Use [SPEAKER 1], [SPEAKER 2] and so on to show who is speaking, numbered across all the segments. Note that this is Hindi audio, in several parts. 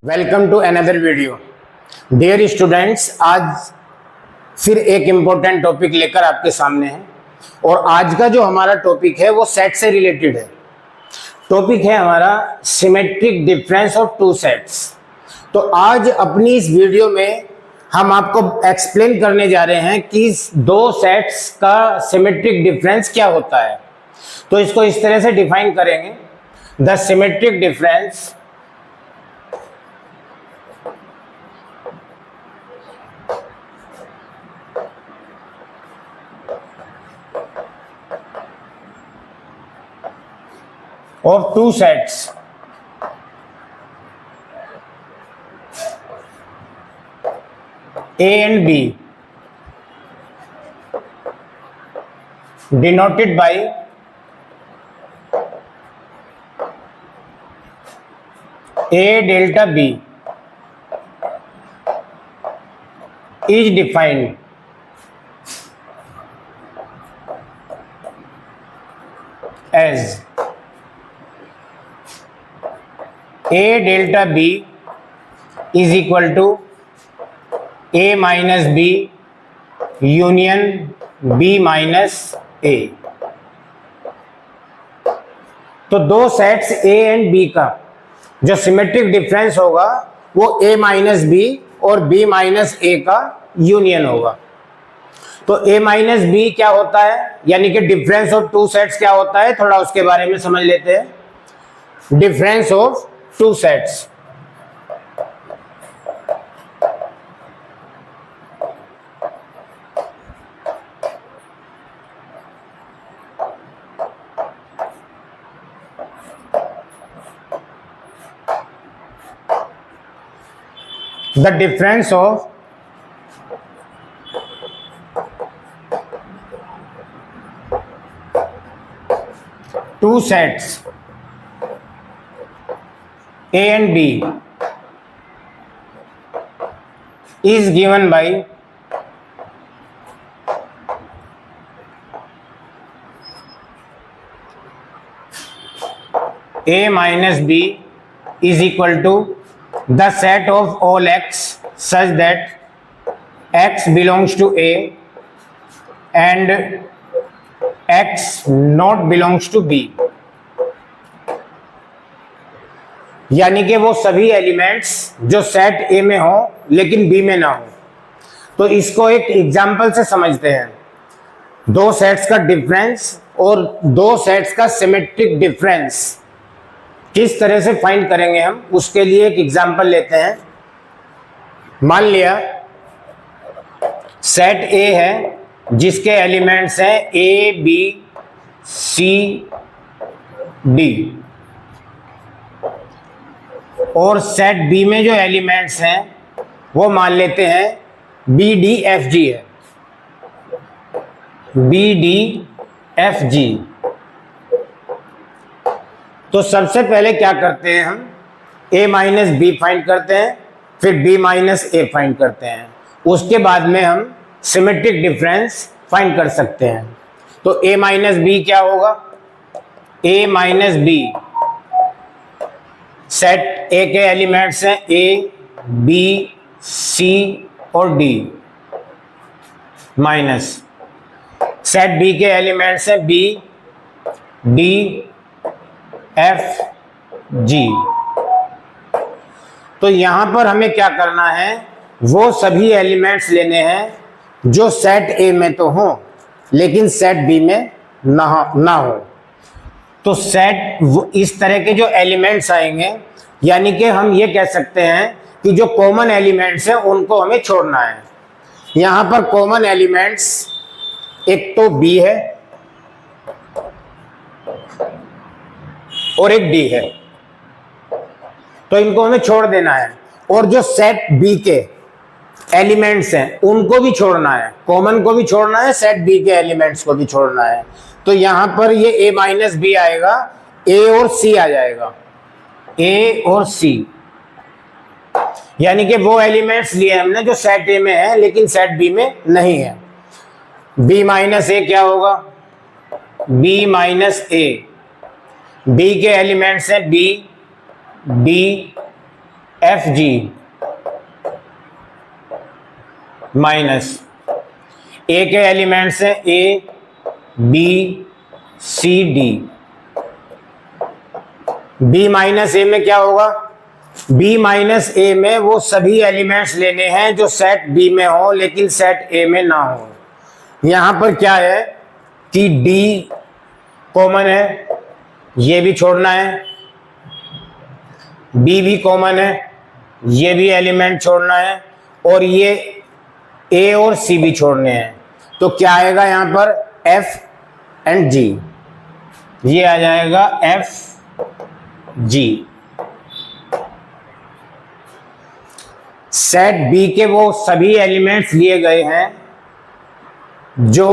[SPEAKER 1] Welcome to another video. Dear students, आज फिर एक इम्पोर्टेंट टॉपिक लेकर आपके सामने है और आज का जो हमारा टॉपिक है वो सेट से रिलेटेड है। टॉपिक है हमारा symmetric difference of two sets. तो आज अपनी इस वीडियो में हम आपको एक्सप्लेन करने जा रहे हैं कि दो सेट्स का सिमेट्रिक डिफरेंस क्या होता है। तो इसको इस तरह से डिफाइन करेंगे, the symmetric difference of two sets A and B denoted by A delta B is defined as A delta B is equal to A minus B union B minus A। तो दो सेट्स A एंड B का जो सिमेट्रिक डिफरेंस होगा वो A माइनस B और B माइनस A का यूनियन होगा। तो A माइनस B क्या होता है, यानी कि डिफरेंस ऑफ टू सेट्स क्या होता है, थोड़ा उसके बारे में समझ लेते हैं। Difference of two sets, the difference of two sets A and B is given by A minus B is equal to the set of all x such that x belongs to A and x not belongs to B। यानी कि वो सभी एलिमेंट्स जो सेट ए में हो लेकिन बी में ना हो। तो इसको एक एग्जांपल से समझते हैं। दो सेट्स का डिफरेंस और दो सेट्स का सिमेट्रिक डिफरेंस किस तरह से फाइंड करेंगे हम, उसके लिए एक एग्जांपल लेते हैं। मान लिया सेट ए है जिसके एलिमेंट्स हैं ए बी सी डी और सेट बी में जो एलिमेंट्स हैं वो मान लेते हैं बी डी एफ जी है, बी डी एफ जी। तो सबसे पहले क्या करते हैं हम, ए माइनस बी फाइंड करते हैं, फिर बी माइनस ए फाइंड करते हैं, उसके बाद में हम सिमेट्रिक डिफरेंस फाइंड कर सकते हैं। तो ए माइनस बी क्या होगा, ए माइनस बी सेट ए के एलिमेंट्स हैं ए बी सी और डी माइनस सेट बी के एलिमेंट्स हैं बी डी एफ जी। तो यहां पर हमें क्या करना है, वो सभी एलिमेंट्स लेने हैं जो सेट ए में तो हो लेकिन सेट बी में ना हो। तो सेट इस तरह के जो एलिमेंट्स आएंगे, यानी कि हम ये कह सकते हैं कि जो कॉमन एलिमेंट्स हैं उनको हमें छोड़ना है। यहां पर कॉमन एलिमेंट्स एक तो बी है और एक डी है, तो इनको हमें छोड़ देना है। और जो सेट बी के एलिमेंट्स हैं उनको भी छोड़ना है, कॉमन को भी छोड़ना है, सेट बी के एलिमेंट्स को भी छोड़ना है। तो यहां पर ये ए माइनस बी आएगा, ए और सी आ जाएगा, ए और सी। यानी कि वो एलिमेंट्स लिए हमने जो सेट ए में है लेकिन सेट बी में नहीं है। बी माइनस ए क्या होगा, बी माइनस ए, बी के एलिमेंट्स हैं B D F G minus A के एलिमेंट्स हैं A B C D. B minus A में क्या होगा? बी माइनस ए में वो सभी एलिमेंट्स लेने हैं जो सेट बी में हो लेकिन सेट ए में ना हो। यहां पर क्या है कि डी कॉमन है, ये भी छोड़ना है, बी भी कॉमन है, ये भी एलिमेंट छोड़ना है, और ये ए और सी भी छोड़ने हैं। तो क्या आएगा यहां पर? एफ एंड जी। ये आ जाएगा एफ जी। सेट बी के वो सभी एलिमेंट्स लिए गए हैं जो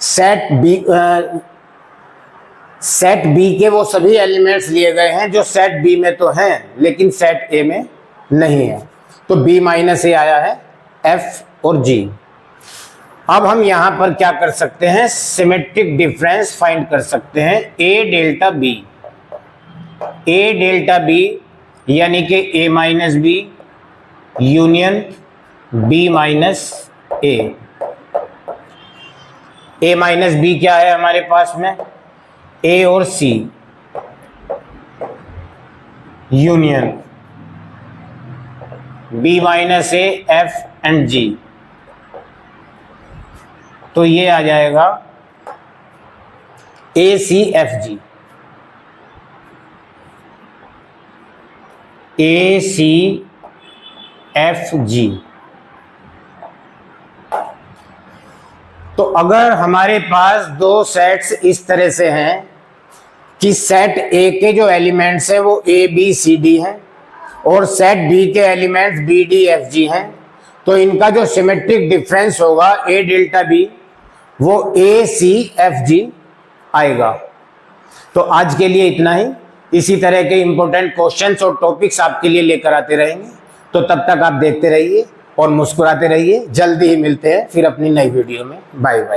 [SPEAKER 1] सेट बी के वो सभी एलिमेंट्स लिए गए हैं जो सेट बी में तो हैं लेकिन सेट ए में नहीं है। तो बी माइनस ए आया है, एफ और जी। अब हम यहां पर क्या कर सकते हैं? सिमेट्रिक डिफरेंस फाइंड कर सकते हैं। A delta B, A delta B यानी कि A minus B union B minus A. A minus B क्या है हमारे पास में? ए और C union B minus A F and G. तो ये आ जाएगा ए सी एफ जी। ए सी एफ जी। तो अगर हमारे पास दो सेट्स इस तरह से हैं कि सेट ए के जो एलिमेंट्स हैं वो ए बी सी डी हैं और सेट बी के elements B D F G हैं, तो इनका जो सिमेट्रिक डिफरेंस होगा ए डेल्टा बी वो ए सी एफ जी आएगा। तो आज के लिए इतना ही। इसी तरह के इंपॉर्टेंट क्वेश्चंस और टॉपिक्स आपके लिए लेकर आते रहेंगे। तो तब तक आप देखते रहिए और मुस्कुराते रहिए। जल्दी ही मिलते हैं फिर अपनी नई वीडियो में। Bye bye.